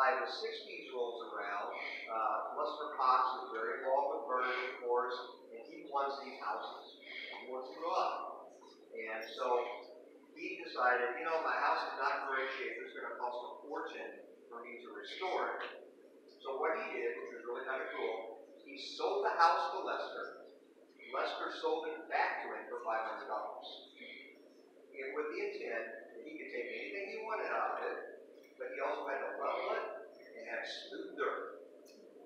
by the 60s rolls around, Lester Cox is very involved with Bernie, of course, and he wants these houses. He wants to go up. And so he decided, you know, my house is not in great shape. It's going to cost a fortune for me to restore it. So what he did, which was really kind of cool, he sold the house to Lester. Lester sold it back to him for $500. And with the intent that he could take anything he wanted out of it, but he also had to level it and have smooth dirt.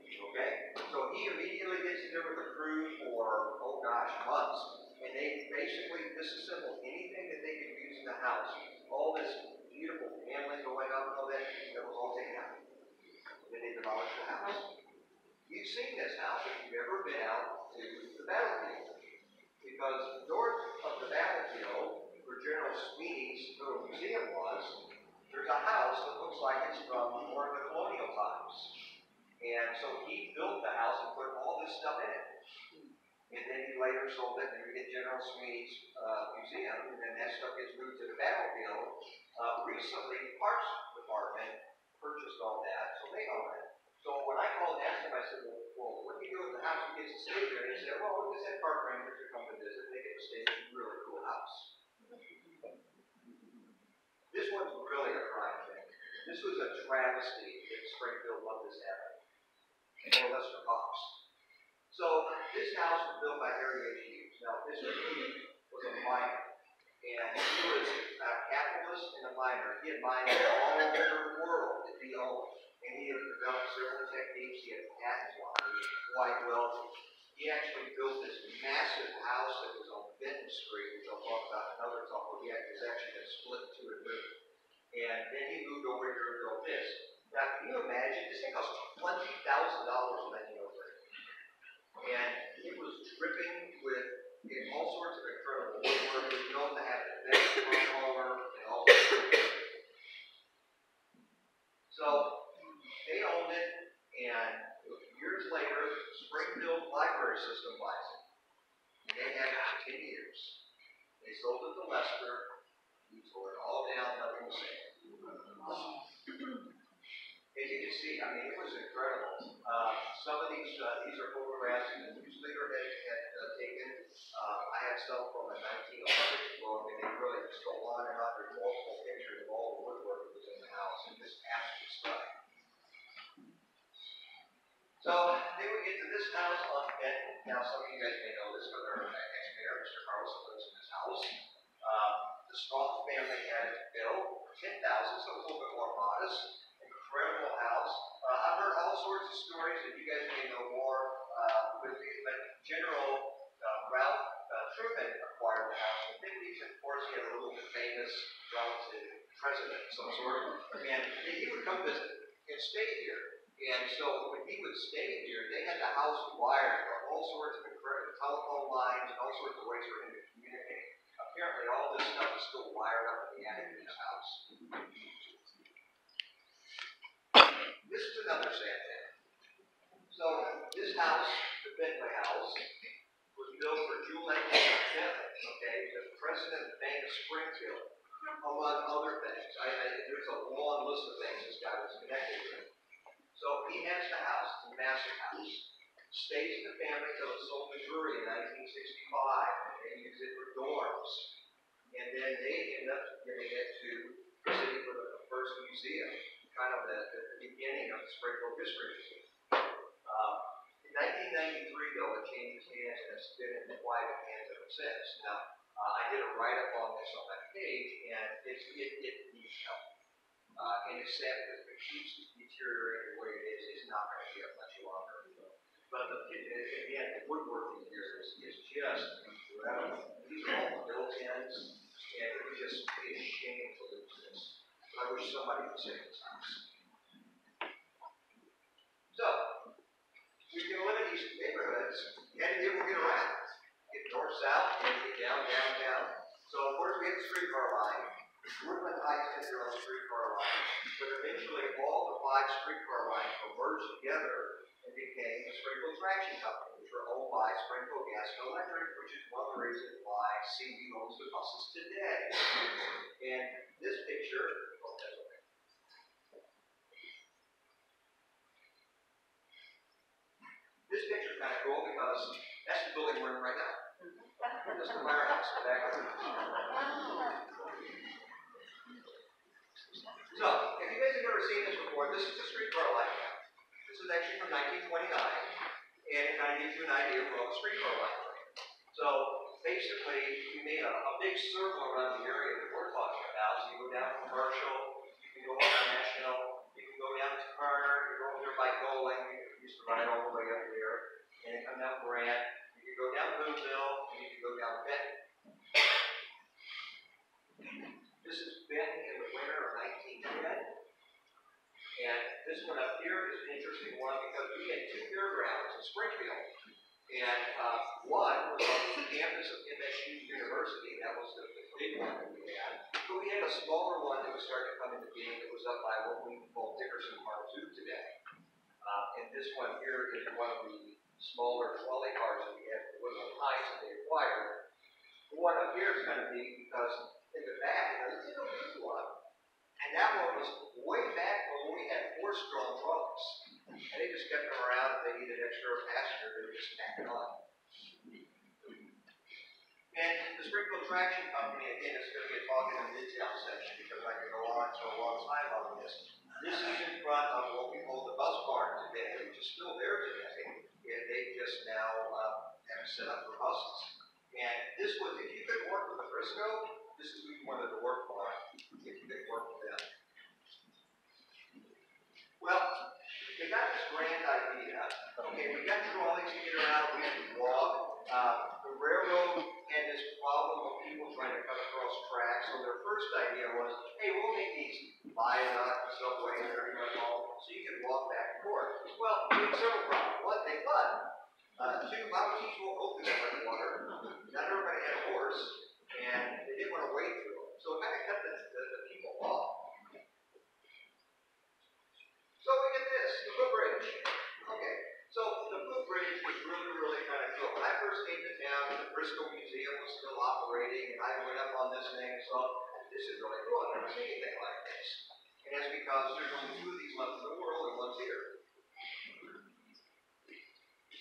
Okay? So he immediately gets in there with the crew for, oh gosh, months. And they basically disassembled anything that they could use in the house. All this beautiful paneling going up and all that was all taken out. Then they demolished the house. You've seen this house if you've ever been out to the battlefield. Because north of the battlefield, where General Sweeney's little museum was, there's a house that looks like it's from more of the colonial times. And so he built the house and put all this stuff in it. And then he later sold it, and we get General Sweeney's museum, and then that stuff gets moved to the battlefield. Recently, the Parks Department purchased all that, so they own it. So when I called and asked him, I said, well, what do you do with the house? He gets to stay there. And he said, well, we just had park rangers to come to visit. They get to stay in a really cool house. This one's really a crime thing. This was a travesty that Springfield let this happen. Or Lester Cox. So this house was built by Harry H. Hughes. Now, Mr. Hughes was a miner. And he was a capitalist and a miner. He had mined all over the world that he owned. And he had developed several techniques. He had patents on it. He was quite wealthy. He actually built this massive house that was on Benton Street, which I'll talk about in another talk, where he was actually going to split into and move. And then he moved over here and built this. Now, can you imagine? This thing cost $20,000 in 1903. And it was dripping with all sorts of incredible woodwork. It was known to have the best front color and all sorts of things. So they owned it, and years later, Springfield Library System buys it. And they had it for 10 years. They sold it to Lester. He tore it all down, nothing was saved. As you can see, I mean, it was incredible. Some of these are photographs that the news leader had taken. I have some from a 1911 book, and they really just go on and on. There's multiple pictures of all the woodwork that was in the house, and just absolutely stunning. So then we get to this house on Benton. Now, some of you guys may know this, but our ex-mayor, Mr. Carlson, lives in this house. The Strong family had it built for $10,000, so it was a little bit more modest. Incredible house. I've heard all sorts of stories, and you guys may know more. But General Ralph Truman acquired the house in the 50s. Of course, he had a little bit famous relative president of some sort. And he would come visit and stay here. And so when he would stay here, they had the house wired for all sorts of incredible telephone lines and all sorts of ways for him to communicate. Apparently, all this stuff is still wired up in the attic of his house. This is another sad thing. So this house, the Bentley House, was built for Juliet Bentley, okay, the president of the Bank of Springfield, among other things. There's a long list of things this guy was connected with. So he has the house, it's a massive house, stays in the family until it's sold to Missouri in 1965, and they use it for dorms. And then they end up giving it to the city for the first museum, kind of the beginning of the Springfield History Museum. In 1993, though, it changed hands and it's been in private hands ever since. Now, I did a write-up on this on my page, and it needs help. And it's sad because if it keeps deteriorating the way it is, it's not going to be up much longer. But again, the woodworking here is just incredible. These are all built-ins, and it would just be a shame to lose this. I wish somebody would save this house. So, we can live in these neighborhoods, and it will get around. Get north-south, and get down. So, of course, we have the streetcar line. Woodland Heights has their own streetcar line. But eventually, all the 5 streetcar lines were merged together and became the Springfield Traction Company, which were owned by Springfield Gas and Electric, which is one of the reasons why CB owns the buses today. And this picture, kind of cool because that's the building we're in right now. That's the firehouse back there. So, if you guys have never seen this before, this is a streetcar light map. This is actually from 1929, and it kind of gives you an idea of what a streetcar light is. So, basically, we made a big circle around the area that we're talking about. So you go down Commercial, you can go up National, you can go down to Turner, you go over there by Goling, you used to ride all the way up there, and then come down Grant, you can go down Boonville, and you can go down Benton. This is Benton in the winter of 1910. And this one up here is an interesting one because we had two fairgrounds in Springfield. And one was on the campus of MSU University. That was the big one that we had. But we had a smaller one that was starting to come into being that was up by what we call Dickerson Park Zoo today. And this one here is one of the smaller trolley cars that we had that was on ice that they acquired. The one up here is kind of neat because in the back, this is a big one. And that one was way back when we had horse-drawn trucks. And they just kept them around if they needed extra passenger, they would just stack it on. And the Springfield Traction Company, again, is going to be a talk in the Midtown section because I could go on for a long time on this. This is in front of what we call the bus barn today, which is still there today. And they just now have it set up for buses. And this was, if you could work with the Frisco, this is who you wanted to work for, if you could work with them. Well, they got this grand idea. Okay, we got trolleys to get around, we had to walk. The railroad had this problem of people trying to cut across tracks, so their first idea was, hey, we'll make these viaduct, subway, whatever you want to call them, so you can walk back and forth. Well, we had several problems. One, they flood. Two, mountain teams won't go through that much water. Not everybody had a horse, and they didn't want to wade through them. So it kind of cut the people off. So we get this, the footbridge. Okay, so the footbridge was really, really kind of cool. When I first came to town, the Frisco Museum was still operating, and I went up on this thing and saw, this is really cool. I've never seen anything like this. And that's because there's only two of these left in the world, and one's here.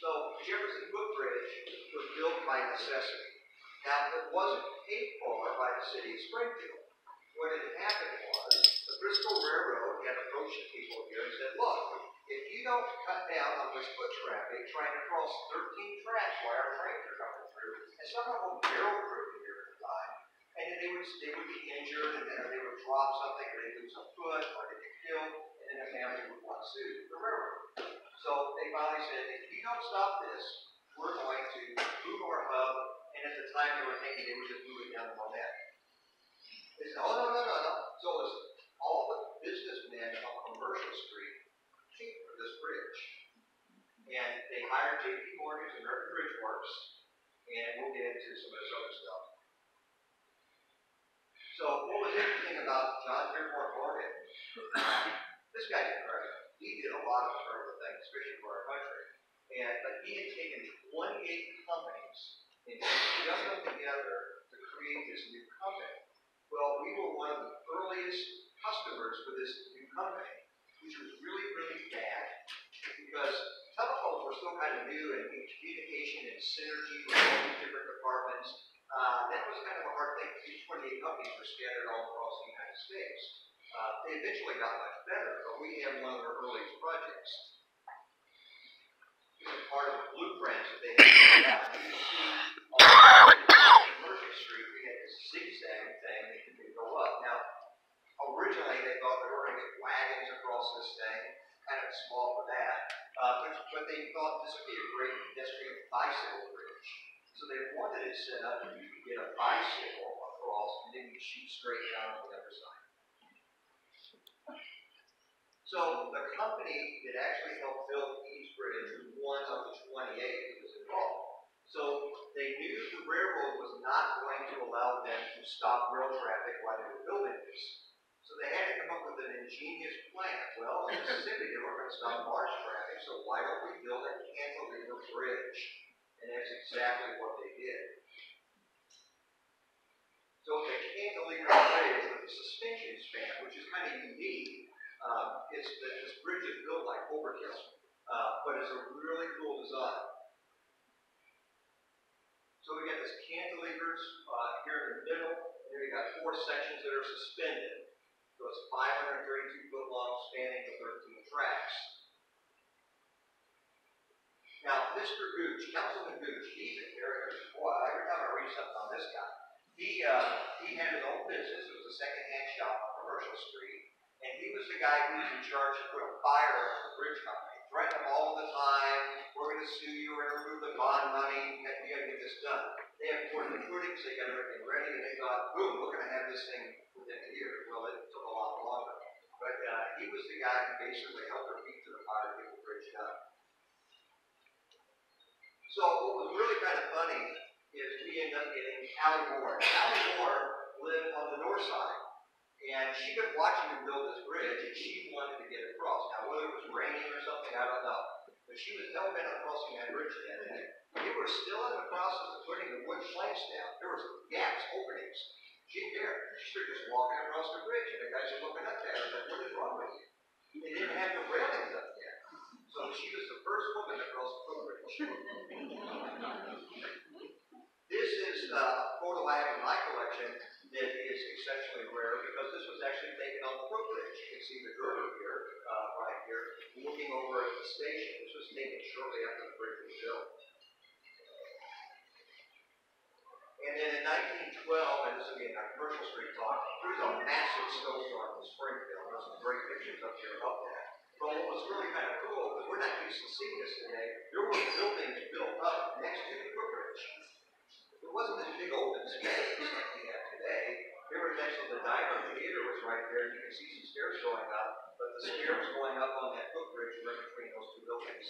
So Jefferson Footbridge was built by necessity. Now, it wasn't paid for by the city of Springfield. What had happened was, the Frisco Railroad had approached the people here and said, look, if you don't cut down on this foot traffic, trying to cross 13 tracks while our trains are coming through, and some of them barrel through here at the time, and then they would be injured, and then they would drop something, or they'd lose a foot, or they'd get killed, and then the family would want to sue the railroad. So they finally said, if you don't stop this, we're going to move our hub, and at the time they were thinking they would just move it down to Monette. They said, oh, no. So it was all the businessmen on Commercial Street came for this bridge. And they hired J.P. Morgan's American Bridge Works, and we'll get into some of this other stuff. So what was interesting about John Dearborn Morgan, this guy's incredible. He did a lot of incredible things, especially for our country. But he had taken 28 companies and just them together to create this new company. Well, we were one of the earliest customers for this new company, which was really, really bad because telephones were still kind of new and communication and synergy with all these different departments. That was kind of a hard thing because each 28 companies were scattered all across the United States. They eventually got much better, but we had one of their earliest projects. This is part of the blueprints that they had. You can see on Commercial Street, we had this zigzag thing that could go up. Now, originally they thought they were going to get wagons across this thing, kind of small for that, but they thought this would be a great pedestrian bicycle bridge. So they wanted it set up that you could get a bicycle across and then you shoot straight down on the other side. So the company that actually helped build East Bridge was one of the 28 that was involved. So they knew the railroad was not going to allow them to stop rail traffic while they were building this. So they had to come up with an ingenious plan. Well, in Mississippi, they were going to stop marsh traffic, so why don't we build a cantilever bridge? And that's exactly what they did. So the cantilever bridge with the suspension span, which is kind of unique, this bridge is built like overkill, but it's a really cool design. here in the middle, and here you got 4 sections that are suspended. So it's 532 foot long, spanning the 13 tracks. Now, Mr. Gooch, Councilman Gooch, he's a character. Boy, every time I read something on this guy, he had his own business. It was a secondhand shop on Commercial Street, and he was the guy who was in charge of putting fire on the bridge company. Threatened them all the time. We're going to sue you. We're going to remove the bond money. You got to get this done. They had poured the footings. They got everything ready, and they thought, boom, we're going to have this thing within a year. Well, it took a lot longer. But he was the guy who basically held their feet to the fire to get the bridge done. So what was really kind of funny is we ended up getting Allie Moore. Allie Moore lived on the north side, and she'd been watching him build this bridge, and she wanted to get across. Now, whether it was raining or something, I don't know. But she was hell-bent on crossing that bridge that day. We were still in the process of putting the wood planks down. There was gaps, openings. She didn't care. She started just walking across the bridge, and the guys were looking up at her like, what is wrong with you? They didn't have the railings up yet. So she was the first woman to cross the footbridge. This is a photo I have in my collection that is exceptionally rare because this was actually taken on the footbridge. You can see the girder here, right here, looking over at the station. This was taken shortly after the bridge was built. And then in 1912, and this again, our Commercial Street talk, there was a massive snowstorm in Springfield. There's some great pictures up here of that. But what was really kind of cool, because we're not used to seeing this today, there were buildings built up next to the footbridge. It wasn't this big open space like we have today. There was actually the Diamond Theater was right there, and you can see some stairs going up, but the stairs going up on that footbridge were in between those 2 buildings.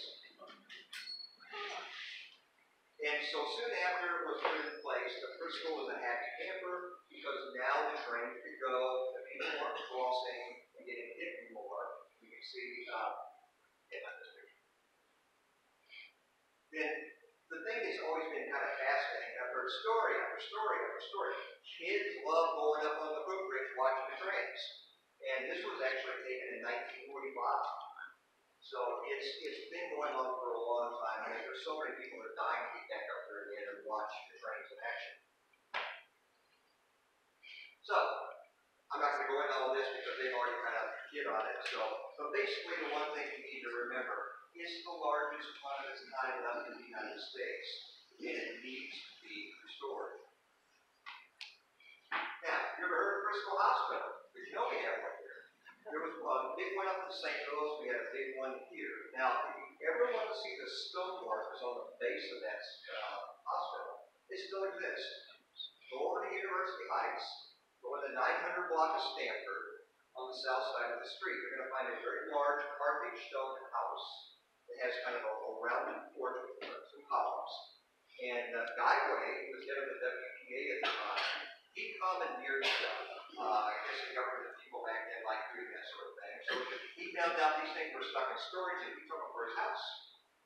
And so soon after it was put in place, the Frisco was a happy camper because now the train could go, the people weren't crossing and getting hit anymore. You can see in this picture. Then the thing that's always been kind of fascinating, I've heard story after story after story. Kids love going up on the footbridge watching the trains. And this was actually taken in 1945. So it's been going on for a long time. I mean, there's so many people that are dying to get back up there again and watch the trains in action. So, I'm not going to go into all this because they've already kind of hit on it. But basically the one thing you need to remember, it's the largest one of its kind left in the United States. And it needs to be restored. Now, you ever heard of Frisco Hospital? Because you know we have one here. There was a big one up in St. Louis. We had a big one here. Now, if you ever want to see the stonework that's on the base of that hospital, it still exists. Go over to University Heights, go in the 900 block of Stanford on the south side of the street. You're going to find a very large carved stone house that has kind of a rounded porch with 2 columns. And Guy Way, who was head of the WPA at the time, he commandeered stuff. I guess the government people back then liked doing that sort of thing. So he found out these things were stuck in storage and he took them for his house.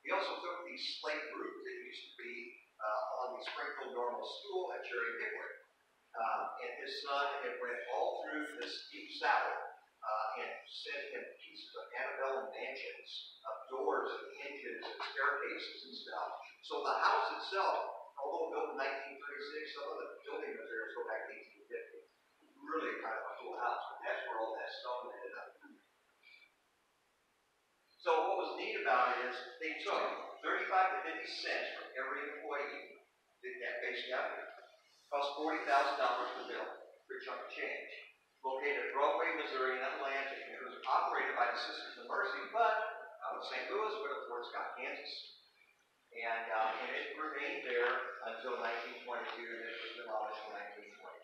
He also took these slate roofs that used to be on the Springfield Normal School at Cherry Pickwick. And his son had went all through this deep south and sent him pieces of antebellum mansions of doors and hinges and staircases and stuff. So the house itself, although built in 1936, some of the building materials go back to 1850. Really kind of a cool house, but that's where all that stone ended up. So what was neat about it is they took 35 to 50 cents from every employee did that base value. Cost $40,000 to build, pretty chunk of change. Located at Broadway, Missouri, in Atlantic. It was operated by the Sisters of Mercy, but out of St. Louis, but of Fort Scott, Kansas. And it remained there until 1922, and it was demolished in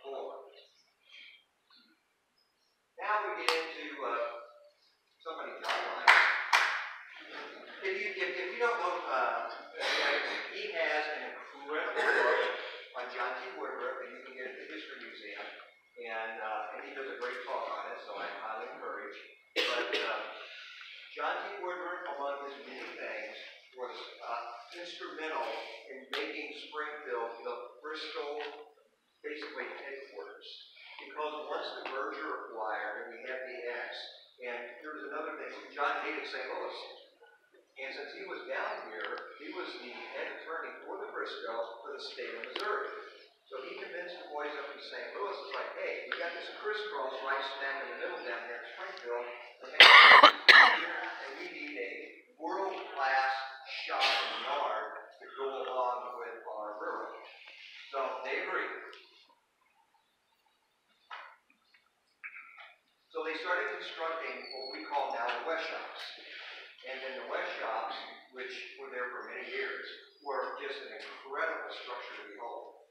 1924. Now we get into somebody John likes. If you don't know, he has an incredible book on John T. Woodruff that you can get at the History Museum, and he does a great talk on it, so I highly encourage. But John T. Woodruff, among his many things, was instrumental in making Springfield the Frisco, basically headquarters. Because once the merger acquired, and we had the X, and there was another thing, John hated St. Louis. And since he was down here, he was the head attorney for the Frisco for the state of Missouri. So he convinced the boys up in St. Louis, it's like, hey, we got this crisscross right smack in the middle down here in Springfield, and we need a world-class shop and yard to go along with our brewery. So they agreed. So they started constructing what we call now the West Shops. And then the West Shops, which were there for many years, were just an incredible structure to behold.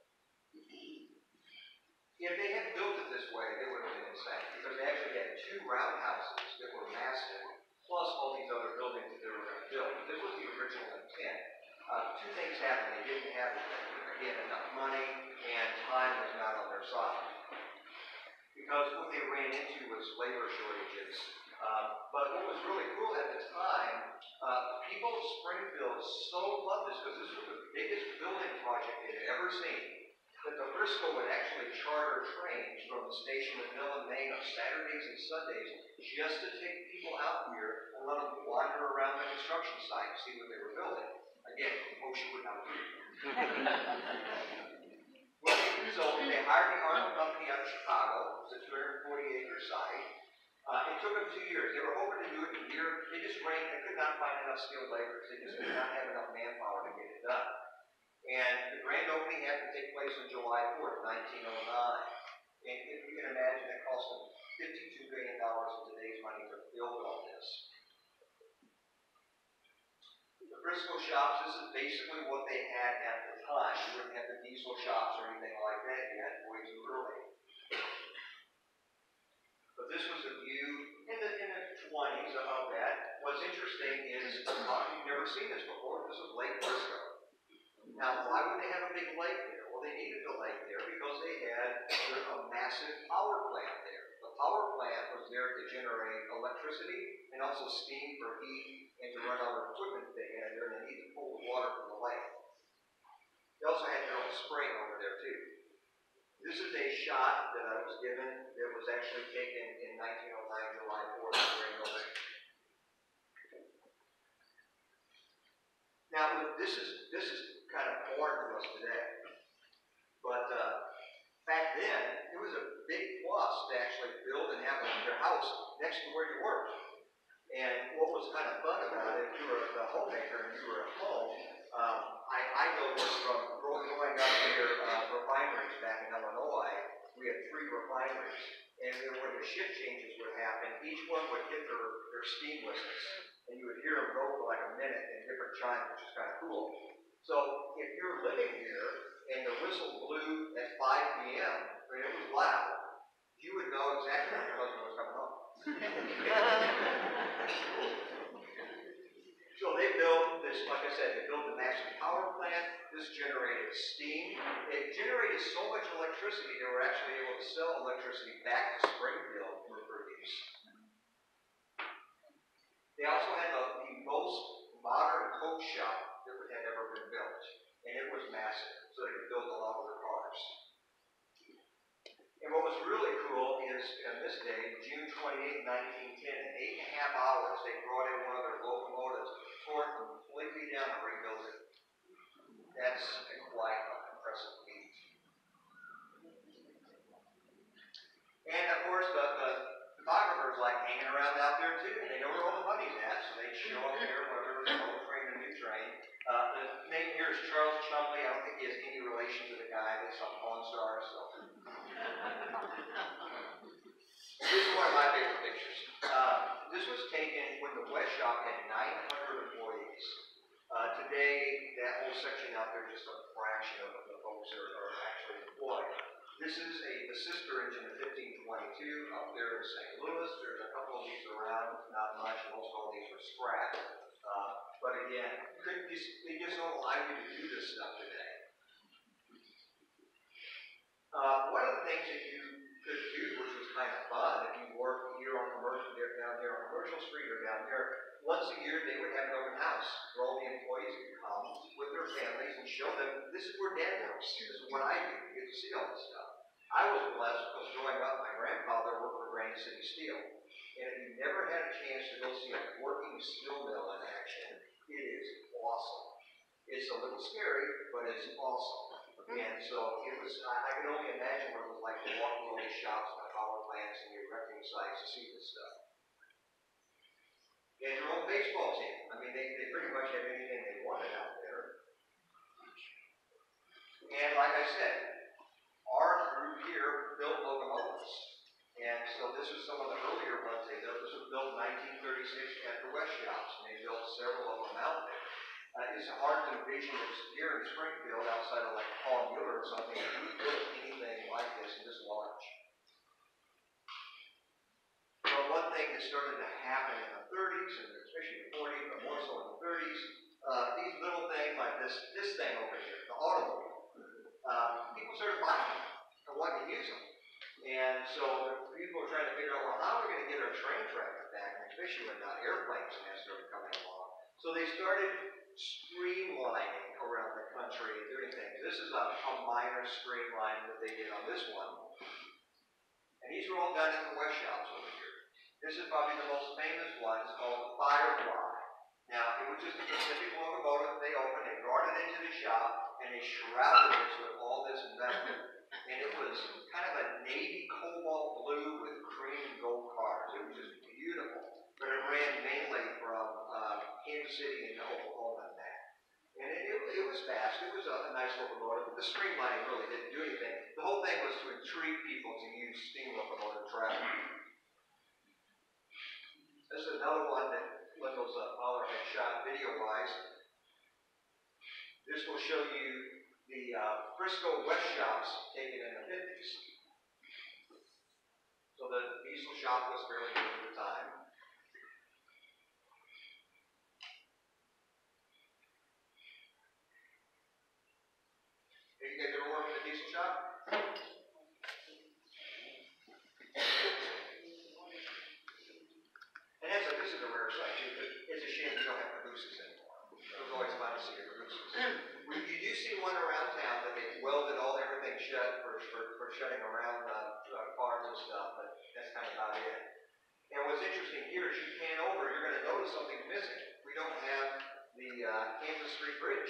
If they had built it this way, they would have been insane, because they actually had two roundhouses that were massive, plus all these other buildings that they were going to build. This was the original intent. Two things happened. They didn't have, again, enough money, and time was not on their side. Because what they ran into was labor shortages. But what was really cool at the time, people of Springfield so loved this, because this was the biggest building project they'd ever seen, that the Frisco would actually charter trains from the station in Mill and Maine on Saturdays and Sundays just to take people out here and let them wander around the construction site and see what they were building. Again, motion would not agree. So they hired the Arnold Company out of Chicago. It was a 240-acre site. It took them 2 years. They were hoping to do it in a year. They just they could not find enough skilled labor. They just did not have enough manpower to get it done. And the grand opening had to take place on July 4th, 1909. And if you can imagine, it cost them $52 billion in today's money to build all this. The Frisco shops, this is basically what they had at the time. You wouldn't have the diesel shops or anything like that. You had boys who were early. But this was a view in the 20s of that. What's interesting is, you've never seen this before. This is Lake Frisco. Now, why would they have a big lake there? Well, they needed the lake there because they had a massive power plant there. The power plant was there to generate electricity and also steam for heat and to run other equipment they had there, and they needed to pull the water from the lake. They also had their own spring over there, too. This is a shot that I was given that was actually taken in 1909, July 4th, during opening. Now, this is kind of foreign to us today, but back then, it was a big plus to actually build and have your house next to where you work. And what was kind of fun about it, if you were a homemaker and you were at home, I know this from growing up near refineries back in Illinois. We had 3 refineries, and then when the shift changes would happen, each one would hit their steam whistles, and you would hear them go for like a minute in different chimes, which is kind of cool. So if you're living here and the whistle blew at 5 p.m. and it was loud, you would know exactly when your husband was coming home. So they built this, like I said, they built a massive power plant. This generated steam. It generated so much electricity, they were actually able to sell electricity back to Springfield for use. They also had the most modern coach shop that had ever been built. And it was massive, so they could build a lot of their cars. And what was really cool is, on this day, June 28, 1910, in 8.5 hours, they brought in one of their locomotives, tore it completely down and rebuilt it. That's quite an impressive feat. And of course, the photographers like hanging around out there too. They know where all the money's at, so they'd show up here whether it was an old train or new train. The name here is Charles Chumley. I don't think he has any relation to the guy that's on Pawn Stars. So. This is one of my favorite pictures. This was taken when the West Shop had 900 employees. Today, that whole section out there, just a fraction of the folks are actually employed. This is the sister engine of 1522 up there in St. Louis. There's a couple of these around, not much. Most all these are scrap. But again, they just don't allow you to do this stuff today. One of the things that you could do, which was kind of fun, if you worked here on commercial, down here on Commercial Street or down here, once a year they would have an open house where all the employees could come with their families and show them, this is where Dad works. This is what I do. You get to see all this stuff. I was blessed because growing up, my grandfather worked for Granite City Steel. And if you never had a chance to go see a working steel mill in action, it is awesome. It's a little scary, but it's awesome. And so I to walk through all these shops and the power plants and the erecting sites to see this stuff. They had their own baseball team. I mean, they pretty much had anything they wanted out there. And like I said, our group here built locomotives. And so this was some of the earlier ones they built. This was built in 1936 at the West Shops, and they built several of them out there. It's hard to envision it here in Springfield, outside of like Paul Mueller or something, if you built anything like this and this large. But one thing that started to happen in the 30s, and especially the 40s, but more so in the 30s, these little things like this thing over here, the automobile, people started buying them and wanting to use them. And so people were trying to figure out, well, how are we going to get our train traffic back, especially when airplanes and that started coming along. So they started streamlining around the country and doing things. This is a minor streamline that they did on this one. And these were all done in the West Shops over here. This is probably the most famous one. It's called the Firefly. Now, it was just a Pacific locomotive they opened. They brought it into the shop, and they shrouded it with all this metal. And it was kind of a navy cobalt blue with cream and gold cars. It was just beautiful. But it ran mainly from Kansas City and Oklahoma and that. And it was fast. It was a nice locomotive. The streamlining really didn't do anything. The whole thing was to intrigue people to use steam locomotive travel. This is another one that Lyndall's Mahler had shot video-wise. This will show you the Frisco West Shops taken in the 50s. So the diesel shop was fairly new at the time. Have you guys ever worked in a diesel shop? And this is a rare sight too, but it's a shame we don't have cabooses anymore. It was always fun to see a cabooses. You do see one around town that they welded everything shut for shutting around cars and stuff, but that's kind of about it. And what's interesting here is you pan over, you're going to notice something's missing. We don't have the Kansas Street Bridge.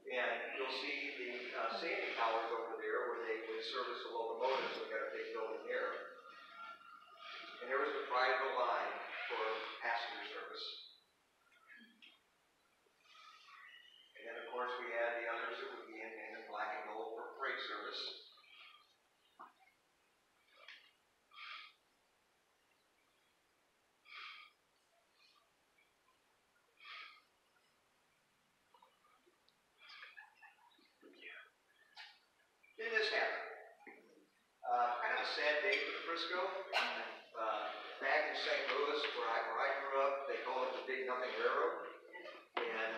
And you'll see the Sandy Towers over there where they would service the locomotives. So we got a big building there. And there was the private line for passenger service. And then, of course, we had the others that would be in black and gold for freight service. Then this happened. Kind of a sad day for Frisco. Back in St. Louis, where I grew up, they called it the Big Nothing Railroad. And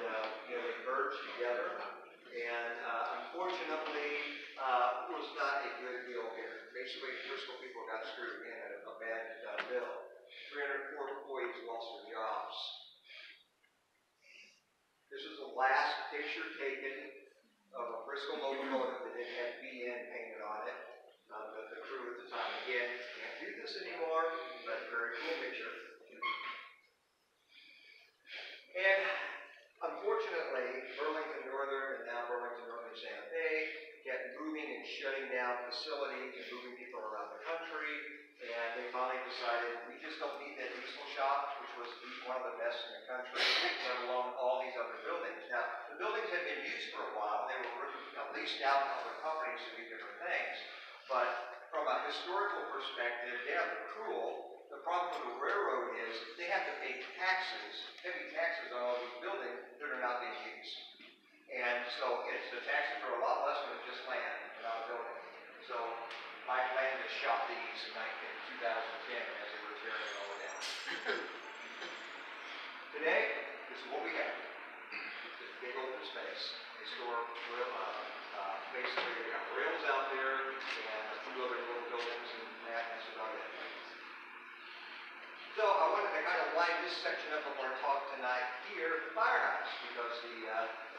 they merged together. And unfortunately, it was not a good deal here. Basically, Frisco people got screwed again at a bad bill. 304 employees lost their jobs. This was the last picture taken of a Frisco locomotive that didn't have BN painted on it. The crew at the time. Again, can't do this anymore, but very cool picture. And unfortunately, Burlington Northern and now Burlington Northern Santa Fe kept moving and shutting down facilities and moving people around the country. And they finally decided we just don't need that diesel shop, which was one of the best in the country, let alone all these other buildings. Now, the buildings had been used for a while. They were leased out to other companies to do different things. But from a historical perspective, they are cruel. The problem with the railroad is they have to pay taxes, heavy taxes on all these buildings that are not being used. And so the taxes are a lot less than just land and not a building. So my plan to shop these in 2010 as they were tearing it all down. Today, this is what we have. This big open space. They store basically they got rails out there and a few other little buildings and that's about it. So I wanted to kind of line this section up of our talk tonight here at the firehouse, because the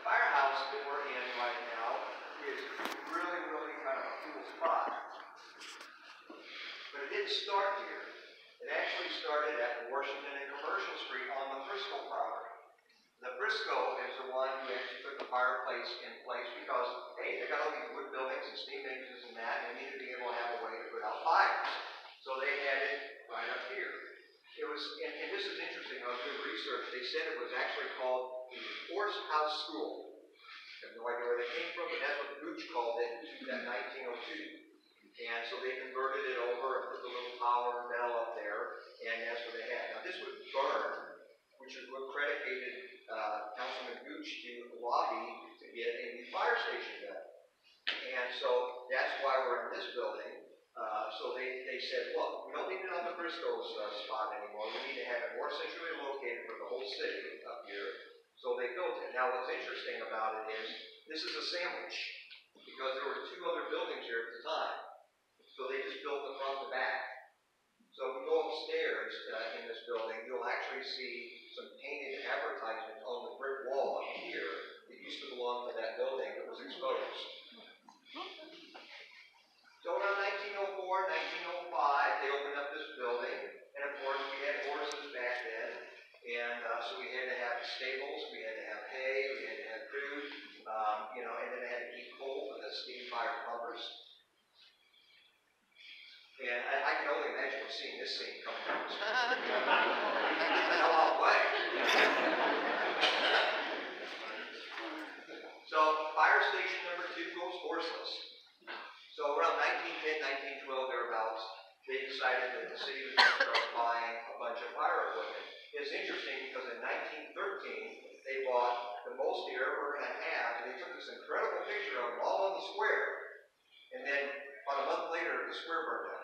firehouse that we're in right now is really, really kind of a cool spot. But it didn't start here. It actually started at Washington and Commercial Street on the Frisco property. The Frisco is the one who actually put the fireplace in place because, hey, they got all these wood buildings and steam engines and that, and they need to be able to have research, they said it was actually called the Horse House School. I have no idea where they came from, but that's what Gooch called it in 1902. And so they converted it over and put the little tower and bell up there, and that's what they had. Now this would burn, which is what predicated Councilman Gooch to lobby to get a new fire station done. And so that's why we're in this building. So they said, look, we don't need it on the Frisco's spot anymore. We need to have it more centrally located for the whole city up here. So they built it. Now what's interesting about it is this is a sandwich because there were two other buildings here at the time. So they just built the front and back. So if you go upstairs in this building, you'll actually see some painted advertisements on the brick wall up here that used to belong to that building that was exposed. So around 1904, 1905, they opened up this building, and of course we had horses back then, and so we had to have stables, we had to have hay, we had to have food, and then they had to keep coal for the steam fire pumpers. And I can only imagine seeing this scene coming down the street. It's a hell of a way. So fire station number 2 goes horseless. So around 1910, 1912, thereabouts, they decided that the city was going to start buying a bunch of fire equipment. It's interesting because in 1913, they bought the most they ever going to have, and they took this incredible picture of them all on the square. And then about a month later, the square burned down.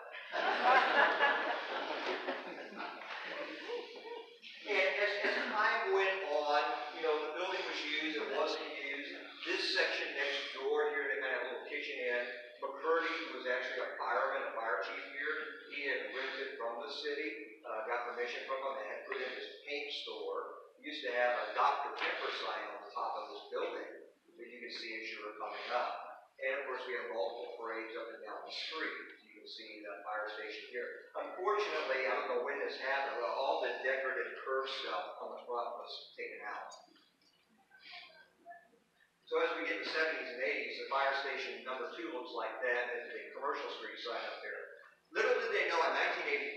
And as time went on, the building was used, it wasn't used. This section next door here, they kind of have a little kitchen in. McCurdy, who was actually a fireman, a fire chief here, he had rented from the city, got permission from him, and had put in his paint store. He used to have a Dr. Pepper sign on the top of this building that you could see as you were coming up. And of course, we have multiple parades up and down the street. You can see the fire station here. Unfortunately, I don't know when this happened, but all the decorative curve stuff on the front was taken out. So as we get to the 70s and 80s, the fire station number 2 looks like that. There's a commercial street sign up there. Little did they know in 1985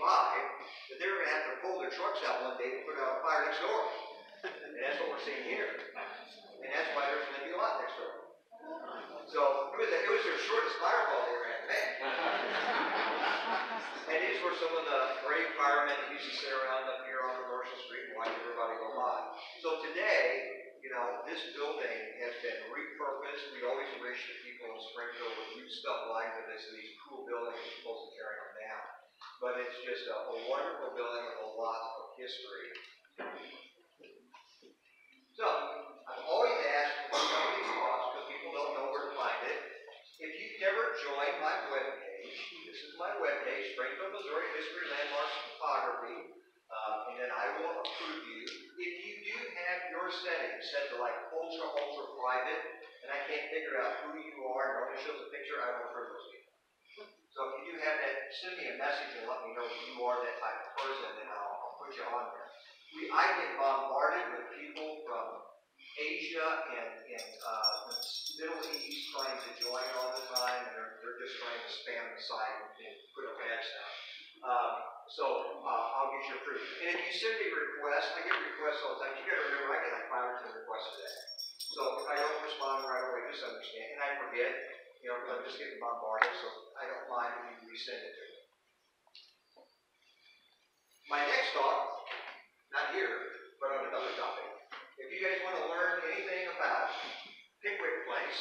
that they were going to have to pull their trucks out one day to put out a fire next door. And that's what we're seeing here. And that's why there's going to be a lot next door. So it was their shortest fire call they ever had, man. And these were some of the brave firemen that used to sit around up here on Commercial Street and watch everybody go by. So today, this building has been repurposed. We always wish that people in Springfield would do stuff like this, these cool buildings as opposed to tearing them down. But it's just a wonderful building with a lot of history. So, I've always asked what company costs because people don't know where to find it. If you've never joined my webpage, this is my webpage, Springfield, Missouri History, Landmarks, and Photography, and then I will approve you. If you do have your settings set to like ultra private, and I can't figure out who you are and only shows a picture, I will approve those people. So if you do have that, send me a message and let me know that you are that type of person, and I'll put you on there. I get bombarded with people from Asia and Middle East trying to join all the time, and they're just trying to spam the site and put up bad stuff. So I'll get your proof. And if you send me requests, I get requests all the time. You got to remember, I get like 5 or 10 requests a day. So if I don't respond right away, just understand. And I forget, I'm just getting bombarded, so I don't mind if you resend it to me. My next talk, not here, but on another topic. If you guys want to learn anything about Pickwick Place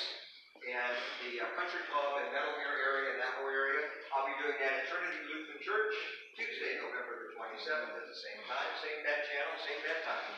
and the country club and Meadowmere area and that whole area, I'll be doing that at Trinity Lutheran Church Tuesday, November the 27th at the same time, same bad channel, same bad time.